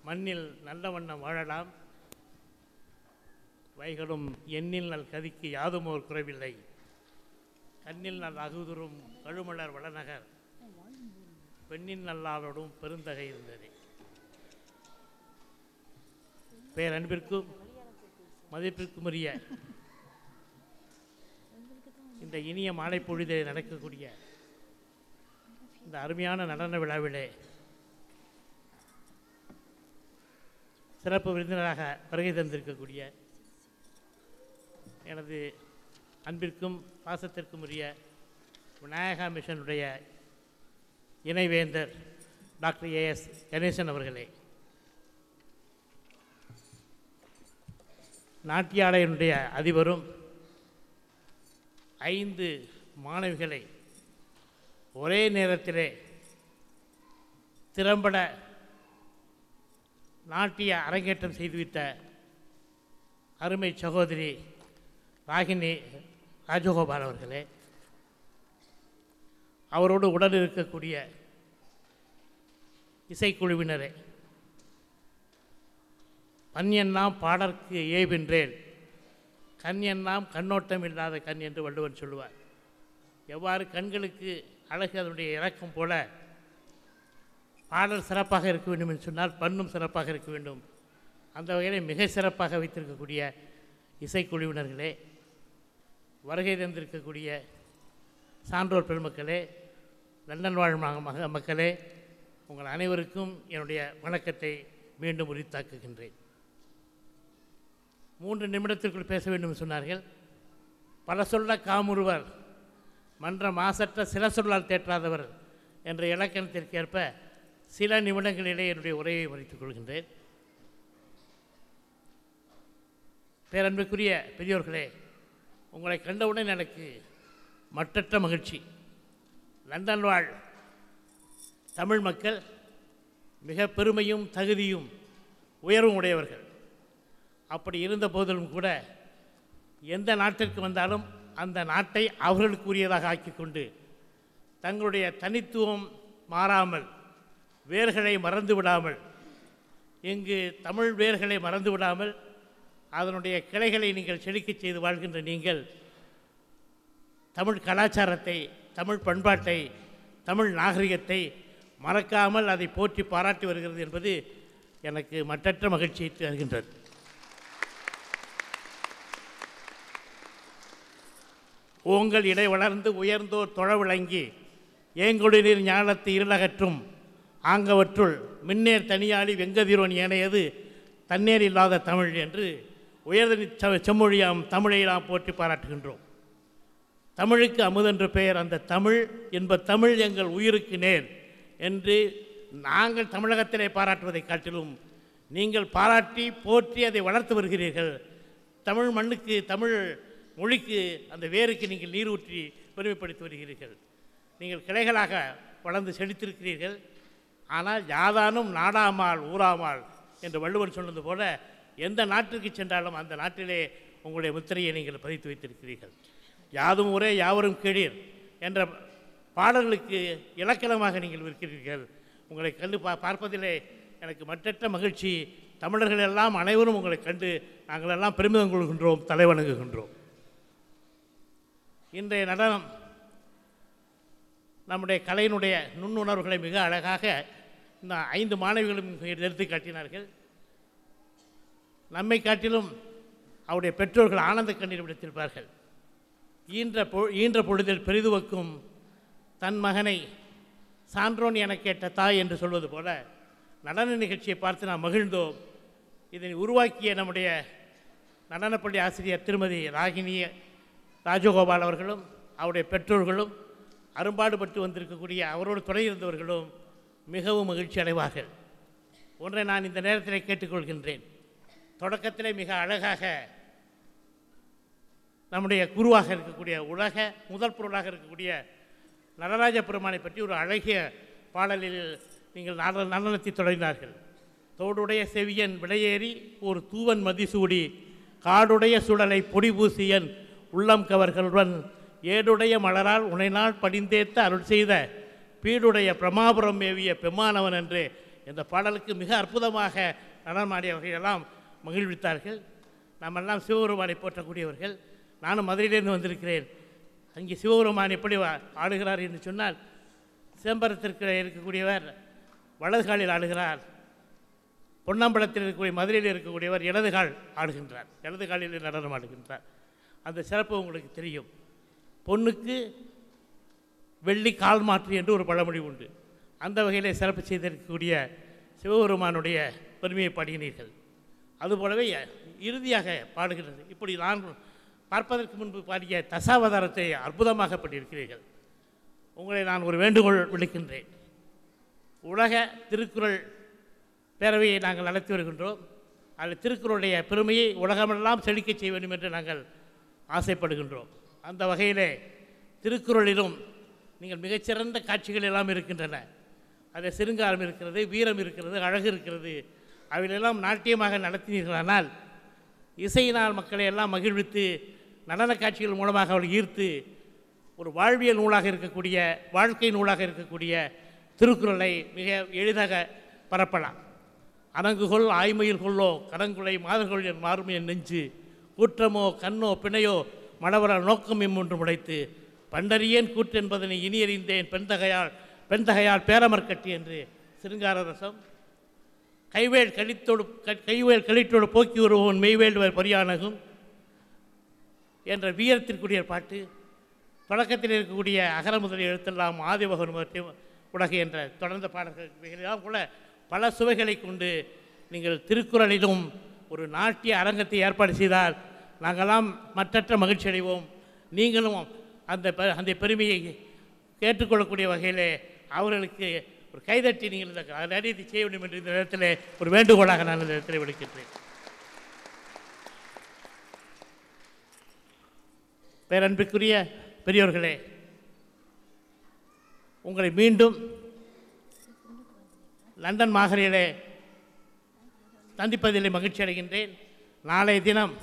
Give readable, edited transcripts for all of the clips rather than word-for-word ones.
மண்ணில் நல்ல வண்ணம் வாழலாம், வைகளும் எண்ணில் நல் கதிக்கு யாதுமோர் குறைவில்லை, கண்ணில் நல் அகுதுரும் கழுமலர் வளநகர், பெண்ணின் நல்லாளோடும் பெருந்தகை இருந்தது. பேரன்பிற்கும் மதிப்பிற்குரிய இந்த இனிய மாலை பொழுதில் நடக்கக்கூடிய இந்த அருமையான நடன விழாவிலே சிறப்பு விருந்தினராக வருகை தந்திருக்கக்கூடிய எனது அன்பிற்கும் பாசத்திற்கும் உரிய விநாயகா மிஷனுடைய இணைவேந்தர் டாக்டர் ஏஎஸ் கணேசன் அவர்களே, நாட்டியாலயனுடைய அதிபரும் 5 மாணவிகளை ஒரே நேரத்திலே திறம்பட நாட்டிய அரங்கேற்றம் செய்துவிட்ட அருமை சகோதரி ராகினி ராஜகோபால் அவர்களே, அவரோடு உடன் இருக்கக்கூடிய இசைக்குழுவினரே, பண் எண்ணாம் பாடற்கு ஏவென்றேன், கண் எண்ணாம் கண்ணோட்டம் இல்லாத கண் என்று வள்ளுவன் சொல்லுவார். எவ்வாறு கண்களுக்கு அழகு அதனுடைய இறக்கம் போல பாடல் சிறப்பாக இருக்க வேண்டும் என்று சொன்னால் பண்ணும் சிறப்பாக இருக்க வேண்டும். அந்த வகையில் மிக சிறப்பாக வைத்திருக்கக்கூடிய இசைக்குழுவினர்களே, வருகை தந்திருக்கக்கூடிய சான்றோர் பெருமக்களே, லண்டன் வாழ் மக்களே, உங்கள் அனைவருக்கும் என்னுடைய வணக்கத்தை மீண்டும் உரித்தாக்குகின்றேன். 3 நிமிடத்திற்குள் பேச வேண்டும் சொன்னார்கள். பல சொல்ல காமுறுவர், மன்ற மாசற்ற சில சொல்லால் தேற்றாதவர் என்ற இலக்கணத்திற்கேற்ப சில நிமிடங்களிலே என்னுடைய உரையை மறைத்துக் கொள்கின்றேன். பேரன்புக்குரிய பெரியோர்களே, உங்களை கண்டவுடன் எனக்கு மற்றற்ற மகிழ்ச்சி. லண்டன் வாழ் தமிழ் மக்கள் மிக பெருமையும் தகுதியும் உயர்வும் உடையவர்கள். அப்படி இருந்த போதிலும் கூட எந்த நாட்டிற்கு வந்தாலும் அந்த நாட்டை அவர்களுக்குரியதாக ஆக்கிக்கொண்டு தங்களுடைய தனித்துவம் மாறாமல், வேர்களை மறந்து விடாமல், இங்கு தமிழ் வேர்களை மறந்து விடாமல் அதனுடைய கிளைகளை நீங்கள் செழிக்கச் செய்து வாழ்கின்ற நீங்கள் தமிழ் கலாச்சாரத்தை, தமிழ் பண்பாட்டை, தமிழ் நாகரிகத்தை மறக்காமல் அதை போற்றி பாராட்டி வருகிறது என்பது எனக்கு மற்றற்ற மகிழ்ச்சியை தருகின்றது. ஓங்கள் இடை வளர்ந்து உயர்ந்தோர் தொழ விளங்கி ஏங்கொடிநீர் ஞானத்து இருளகற்றும் ஆங்கவற்றுள் மின்னேர் தனியாளி வெங்கதிரோன் ஏனையது தன்னேர் இல்லாத தமிழ் என்று உயர்தனி செம்மொழியாம் தமிழை நாம் போற்றி பாராட்டுகின்றோம். தமிழுக்கு அமுதென்று பெயர். அந்த தமிழ் என்ப தமிழ் எங்கள் உயிருக்கு நேர் என்று நாங்கள் தமிழகத்திலே பாராட்டுவதை காட்டிலும் நீங்கள் பாராட்டி போற்றி அதை வளர்த்து வருகிறீர்கள். தமிழ் மண்ணுக்கு, தமிழ் மொழிக்கு, அந்த வேருக்கு நீங்கள் நீர் ஊற்றி பெருமைப்படுத்தி வருகிறீர்கள். நீங்கள் கிளைகளாக வளர்ந்து செழித்திருக்கிறீர்கள். ஆனால் யாதானும் நாடாமால் ஊராமால் என்று வள்ளுவன் சொன்னது போல எந்த நாட்டிற்கு சென்றாலும் அந்த நாட்டிலே உங்களுடைய முத்திரையை நீங்கள் பதித்து வைத்திருக்கிறீர்கள். யாதும் ஊரே யாவரும் கேளீர் என்ற பாடல்களுக்கு இலக்கணமாக நீங்கள் இருக்கிறீர்கள். உங்களை கண்டு பார்ப்பதிலே எனக்கு மற்றற்ற மகிழ்ச்சி. தமிழர்கள் எல்லாம் அனைவரும் உங்களை கண்டு நாங்கள் எல்லாம் பெருமிதம் கொள்கின்றோம், தலைவணங்குகின்றோம். இன்றைய நடனம் நம்முடைய கலையினுடைய நுண்ணுணர்வுகளை மிக அழகாக இந்த 5 மாணவிகளும் எடுத்து காட்டினார்கள். நம்மை காட்டிலும் அவருடைய பெற்றோர்கள் ஆனந்த கண்ணீர் விடுத்திருப்பார்கள். ஈன்ற பொழுதில் பெரிதுவக்கும் தன் மகனை சான்றோன் என கேட்ட தாய் என்று சொல்வது போல நடன நிகழ்ச்சியை பார்த்து நாம் மகிழ்ந்தோம். இதனை உருவாக்கிய நம்முடைய நடனப்பள்ளி ஆசிரியர் திருமதி ராகினி ராஜகோபால் அவர்களும் அவருடைய பெற்றோர்களும் அரும்பாடுபட்டு வந்திருக்கக்கூடிய அவரோடு துணை இருந்தவர்களும் மிகவும் மகிழ்ச்சி அடைவார்கள். ஒன்றை நான் இந்த நேரத்தில் கேட்டுக்கொள்கின்றேன். தொடக்கத்திலே மிக அழகாக நம்முடைய குருவாக இருக்கக்கூடிய உலக முதல் பொருளாக இருக்கக்கூடிய நடராஜ பெருமானை பற்றி ஒரு அழகிய பாடலில் நீங்கள் நடனத்தை தொடங்கினார்கள். தோடுடைய செவியன் விடையேறி ஒரு தூவன் மதிசூடி காடுடைய சுடலை பொடி பூசியன் உள்ளம் கவர்களுடன் ஏடுடைய மலரால் உனைநாள் படிந்தேத்த அருள் செய்த பீடுடைய பிரமாபுரம் மேவிய பெம்மானவன் என்று இந்த பாடலுக்கு மிக அற்புதமாக நடனமாடியவர்களெல்லாம் மகிழ்வித்தார்கள். நம்மெல்லாம் சிவபெருமானை போற்றக்கூடியவர்கள். நானும் மதுரையிலிருந்து வந்திருக்கிறேன். அங்கே சிவபெருமான் எப்படி ஆடுகிறார் என்று சொன்னால், சிதம்பரத்திற்கு இருக்கக்கூடியவர் வலது காலில் ஆடுகிறார், பொன்னம்பலத்தில் இருக்கக்கூடிய மதுரையில் இருக்கக்கூடியவர் இடது கால் ஆடுகின்றார், இடது காலில் நடனம் ஆடுகின்றார். அந்த சிறப்பு உங்களுக்கு தெரியும். பொண்ணுக்கு வெள்ளி கால் மாற்று என்று ஒரு பழமொழி உண்டு. அந்த வகையில் சிறப்பு செய்திருக்கக்கூடிய சிவபெருமானுடைய பெருமையை பாடினீர்கள். அதுபோலவே இறுதியாக பாடுகிறது. இப்படி நான் பார்ப்பதற்கு முன்பு பாடிய தசாவதாரத்தை அற்புதமாக பாடியிருக்கிறீர்கள். உங்களை நான் ஒரு வேண்டுகோள் விடுக்கின்றேன். உலக திருக்குறள் பேரவையை நாங்கள் நடத்தி வருகின்றோம். அதில் திருக்குறளுடைய பெருமையை உலகமெல்லாம் செழிக்க செய்ய வேண்டும் என்று நாங்கள் ஆசைப்படுகின்றோம். அந்த வகையிலே திருக்குறளிலும் நீங்கள் மிகச்சிறந்த காட்சிகள் எல்லாம் இருக்கின்றன. அதில் சிருங்காரம் இருக்கிறது, வீரம் இருக்கிறது, அழகு இருக்கிறது. அவைகளெல்லாம் நாட்டியமாக நடத்தினீர்களானால் இசையினால் மக்களை எல்லாம் மகிழ்வித்து நடன காட்சிகள் மூலமாக அவளை ஈர்த்து ஒரு வாழ்வியல் நூலாக இருக்கக்கூடிய, வாழ்க்கை நூலாக இருக்கக்கூடிய திருக்குறளை மிக எளிதாக பரப்பலாம். அணங்குகொள் ஆய்மையில் கொள்ளோ கடங்குலை மாதர்கள் என் மாறுமை என் நெஞ்சு கூற்றமோ கண்ணோ பிணையோ மணவர நோக்கம் ஒன்று முளைத்து பண்டறியேன் கூற்று என்பதனை இனியறிந்தேன் பெண்தகையால் பேரமர்கட்டி என்று சிருங்கார ரசம். கைவேல் கழித்தோடு போக்கி வருவோன் மெய்வேல் பரியானகும் என்ற வீரத்திற்குரிய பாட்டு. தொடக்கத்தில் இருக்கக்கூடிய அகர முதல் எழுத்தெல்லாம் ஆதிபகன் உலகு என்ற தொடர்ந்த பாடல்கள் கூட பல சுவைகளை கொண்டு நீங்கள் திருக்குறளிலும் ஒரு நாட்டிய அரங்கத்தை ஏற்பாடு செய்தால் நாங்களாம் மற்றற்ற மகிழ்ச்சி அடைவோம். நீங்களும் அந்த பெருமையை கேட்டுக்கொள்ளக்கூடிய வகையில் அவர்களுக்கு ஒரு கைதட்டி நீங்கள் இந்த காரியத்தை செய்ய வேண்டும் என்று இந்த நேரத்தில் ஒரு வேண்டுகோளாக நான் இந்த இடத்தில் விடுக்கின்றேன். பேரன்பிற்குரிய பெரியோர்களே, உங்களை மீண்டும் லண்டன் மாநகரிலே சந்திப்பதிலே மகிழ்ச்சி அடைகின்றேன். நாளைய தினம்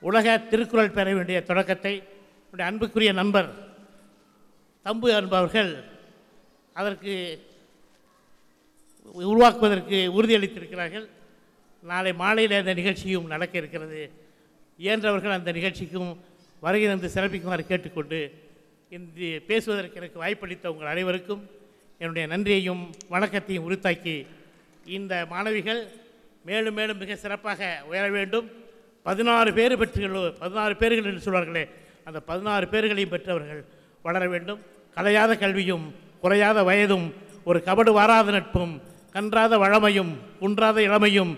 உலக திருக்குறள் பெற வேண்டிய தொடக்கத்தை என்னுடைய அன்புக்குரிய நண்பர் தம்பு என்பவர்கள் அதற்கு உருவாக்குவதற்கு உறுதியளித்திருக்கிறார்கள். நாளை மாலையில் அந்த நிகழ்ச்சியும் நடக்க இருக்கிறது. இயன்றவர்கள் அந்த நிகழ்ச்சிக்கும் வருகை தந்து சிறப்பிக்குமாறு கேட்டுக்கொண்டு இந்த பேசுவதற்கு எனக்கு வாய்ப்பளித்த உங்கள் அனைவருக்கும் என்னுடைய நன்றியையும் வணக்கத்தையும் உரித்தாக்கி, இந்த மாணவிகள் மேலும் மேலும் மிக சிறப்பாக உயர வேண்டும். 16 பேர்கள் என்று சொல்வார்களே, அந்த 16 பேர்களையும் பெற்றவர்கள் வளர வேண்டும். கலையாத கல்வியும் குறையாத வயதும் ஒரு கபடு வாராத நட்பும் கன்றாத வளமையும் குன்றாத இளமையும்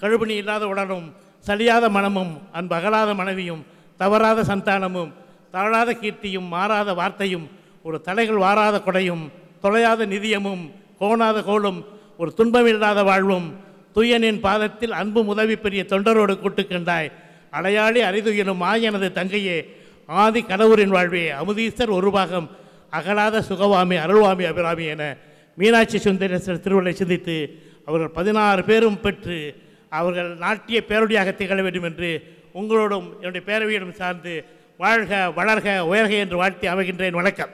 கழுபணி இல்லாத உடலும் சலியாத மனமும் அன்பகலாத மனைவியும் தவறாத சந்தானமும் தாழாத கீர்த்தியும் மாறாத வார்த்தையும் ஒரு தலைகள் வாராத கொடையும் தொலையாத நிதியமும் கோணாத கோலும் ஒரு துன்பமில்லாத வாழ்வும் துயனின் பாதத்தில் அன்பும் உதவி பெரிய தொண்டரோடு கூட்டுக்கண்டாய் அலையாளி அரிதுயிலும் ஆயனது தங்கையே ஆதி கடவுரின் வாழ்வே அமுதீஸ்வர் ஒரு பாகம் அகலாத சுகவாமி அருள்வாமி அபிராமி என மீனாட்சி சுந்தரேஸ்வரர் திருவள்ளுவை சிந்தித்து அவர்கள் 16 பேரும் பெற்று அவர்கள் நாட்டிய பேரொடியாக திகழ வேண்டும் என்று உங்களோடும் என்னுடைய பேரவையிடம் சார்ந்து வாழ்க வளர்க உயர்க என்று வாழ்த்தி அமைகின்றேன். வணக்கம்.